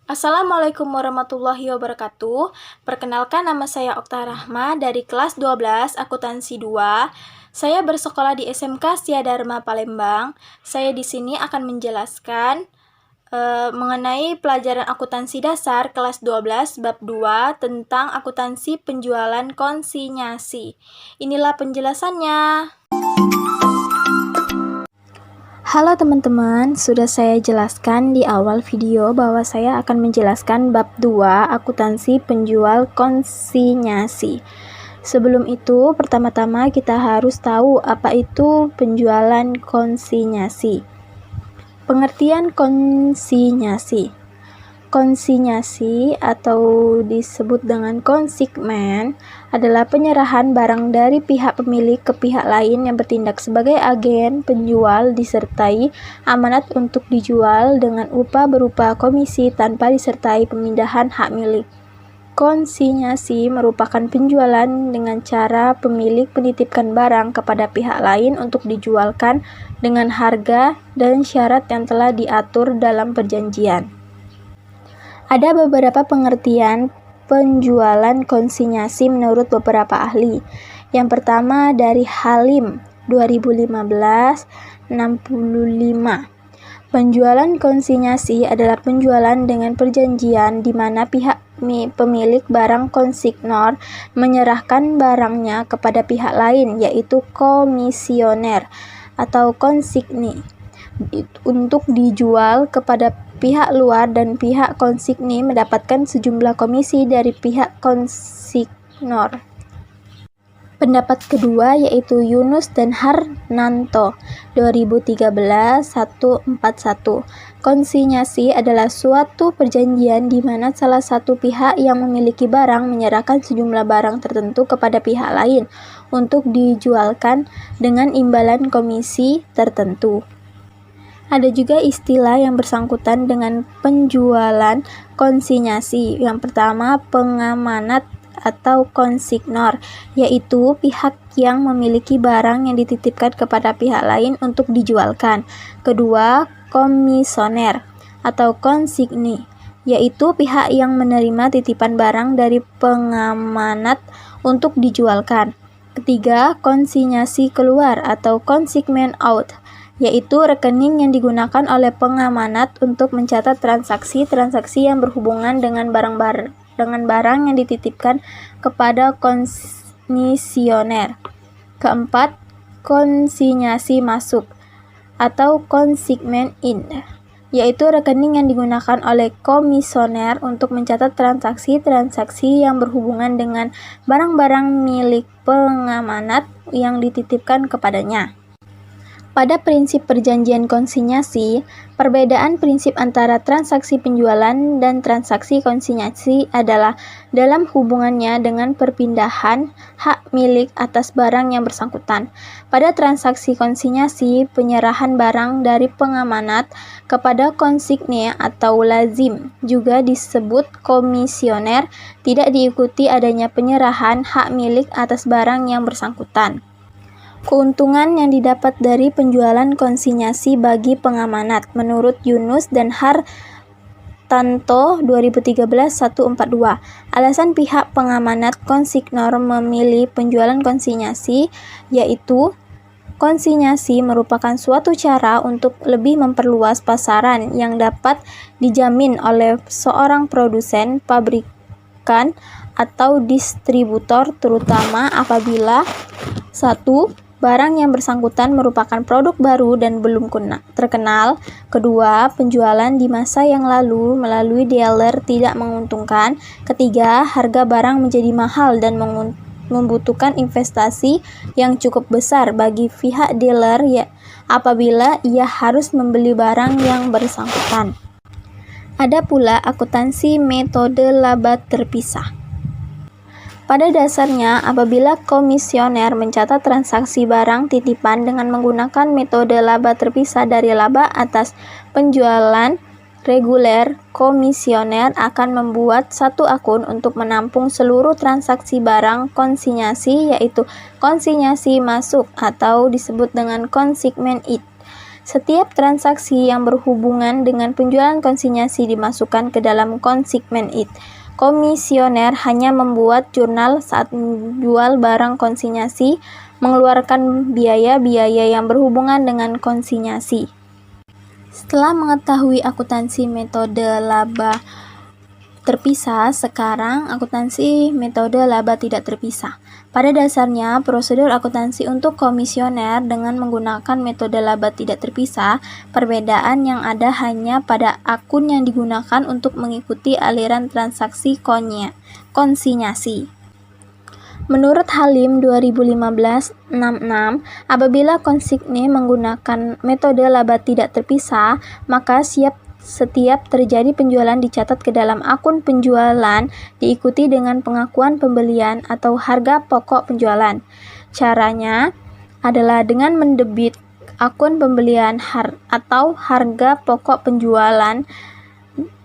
Assalamualaikum warahmatullahi wabarakatuh. Perkenalkan, nama saya Okta Rahma dari kelas 12 Akuntansi 2. Saya bersekolah di SMK Setia Dharma Palembang. Saya di sini akan menjelaskan mengenai pelajaran akuntansi dasar kelas 12 bab 2 tentang akuntansi penjualan konsinyasi. Inilah penjelasannya. Halo teman-teman, sudah saya jelaskan di awal video bahwa saya akan menjelaskan bab 2 akuntansi penjual konsinyasi. Sebelum itu, pertama-tama kita harus tahu apa itu penjualan konsinyasi. Pengertian konsinyasi. Konsinyasi atau disebut dengan konsigmen adalah penyerahan barang dari pihak pemilik ke pihak lain yang bertindak sebagai agen penjual disertai amanat untuk dijual dengan upah berupa komisi tanpa disertai pemindahan hak milik. Konsinyasi merupakan penjualan dengan cara pemilik menitipkan barang kepada pihak lain untuk dijualkan dengan harga dan syarat yang telah diatur dalam perjanjian. Ada beberapa pengertian penjualan konsinyasi menurut beberapa ahli. Yang pertama dari Halim 2015-65. Penjualan konsinyasi adalah penjualan dengan perjanjian di mana pihak pemilik barang konsignor menyerahkan barangnya kepada pihak lain, yaitu komisioner atau konsigni, untuk dijual kepada pihak luar, dan pihak konsigni mendapatkan sejumlah komisi dari pihak konsignor. Pendapat kedua yaitu Yunus dan Harnanto 2013-141. Konsinyasi adalah suatu perjanjian di mana salah satu pihak yang memiliki barang menyerahkan sejumlah barang tertentu kepada pihak lain untuk dijualkan dengan imbalan komisi tertentu. Ada juga istilah yang bersangkutan dengan penjualan konsinyasi. Yang pertama, pengamanat atau konsignor, yaitu pihak yang memiliki barang yang dititipkan kepada pihak lain untuk dijualkan. Kedua, komisioner atau konsigni, yaitu pihak yang menerima titipan barang dari pengamanat untuk dijualkan. Ketiga, konsinyasi keluar atau consignment out, yaitu rekening yang digunakan oleh pengamanat untuk mencatat transaksi-transaksi yang berhubungan dengan barang yang dititipkan kepada komisioner. Keempat, konsinyasi masuk atau consignment in, yaitu rekening yang digunakan oleh komisioner untuk mencatat transaksi-transaksi yang berhubungan dengan barang-barang milik pengamanat yang dititipkan kepadanya. Pada prinsip perjanjian konsinyasi, perbedaan prinsip antara transaksi penjualan dan transaksi konsinyasi adalah dalam hubungannya dengan perpindahan hak milik atas barang yang bersangkutan. Pada transaksi konsinyasi, penyerahan barang dari pengamanat kepada konsigne atau lazim, juga disebut komisioner, tidak diikuti adanya penyerahan hak milik atas barang yang bersangkutan. Keuntungan yang didapat dari penjualan konsinyasi bagi pengamanat menurut Yunus dan Hartanto 2013-142. Alasan pihak pengamanat konsignor memilih penjualan konsinyasi yaitu konsinyasi merupakan suatu cara untuk lebih memperluas pasaran yang dapat dijamin oleh seorang produsen, pabrikan, atau distributor, terutama apabila 1. Barang yang bersangkutan merupakan produk baru dan belum terkenal. Kedua, penjualan di masa yang lalu melalui dealer tidak menguntungkan. Ketiga, harga barang menjadi mahal dan membutuhkan investasi yang cukup besar bagi pihak dealer apabila ia harus membeli barang yang bersangkutan. Ada pula akuntansi metode laba terpisah. Pada dasarnya, apabila komisioner mencatat transaksi barang titipan dengan menggunakan metode laba terpisah dari laba atas penjualan reguler, komisioner akan membuat satu akun untuk menampung seluruh transaksi barang konsinyasi, yaitu konsinyasi masuk atau disebut dengan consignment in. Setiap transaksi yang berhubungan dengan penjualan konsinyasi dimasukkan ke dalam konsigmen IT. Komisioner hanya membuat jurnal saat menjual barang konsinyasi, mengeluarkan biaya-biaya yang berhubungan dengan konsinyasi. Setelah mengetahui akuntansi metode laba terpisah, sekarang akuntansi metode laba tidak terpisah. Pada dasarnya, prosedur akuntansi untuk komisioner dengan menggunakan metode laba tidak terpisah, perbedaan yang ada hanya pada akun yang digunakan untuk mengikuti aliran transaksi konsinyasi. Menurut Halim 2015-66, apabila konsigne menggunakan metode laba tidak terpisah, maka setiap terjadi penjualan dicatat ke dalam akun penjualan diikuti dengan pengakuan pembelian atau harga pokok penjualan. Caranya adalah dengan mendebit akun pembelian atau harga pokok penjualan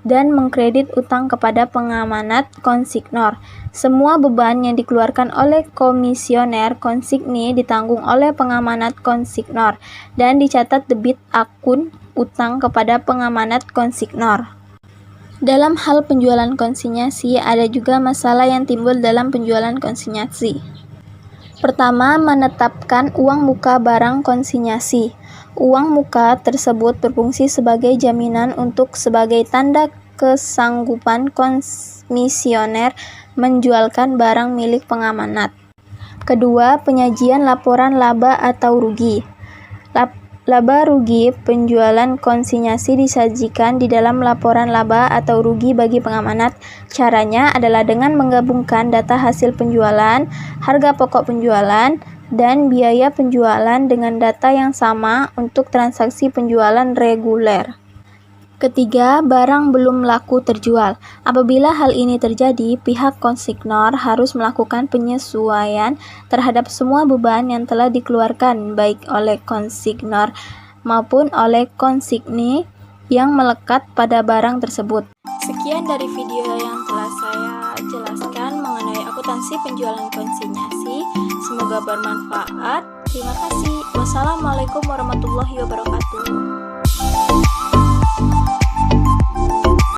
dan mengkredit utang kepada pengamanat konsignor. Semua beban yang dikeluarkan oleh komisioner konsigne ditanggung oleh pengamanat konsignor dan dicatat debit akun utang kepada pengamanat konsignor. Dalam hal penjualan konsinyasi, ada juga masalah yang timbul dalam penjualan konsinyasi. Pertama, menetapkan uang muka barang konsinyasi. Uang muka tersebut berfungsi sebagai jaminan sebagai tanda kesanggupan komisioner menjualkan barang milik pengamanat. Kedua, penyajian laporan laba atau rugi. Laba rugi penjualan konsinyasi disajikan di dalam laporan laba atau rugi bagi pengamanat. Caranya adalah dengan menggabungkan data hasil penjualan, harga pokok penjualan, dan biaya penjualan dengan data yang sama untuk transaksi penjualan reguler. Ketiga, barang belum laku terjual. Apabila hal ini terjadi, pihak konsignor harus melakukan penyesuaian terhadap semua beban yang telah dikeluarkan baik oleh konsignor maupun oleh konsigne yang melekat pada barang tersebut. Sekian dari video yang telah saya jelaskan mengenai akuntansi penjualan konsinyasi. Semoga bermanfaat. Terima kasih. Wassalamualaikum warahmatullahi wabarakatuh.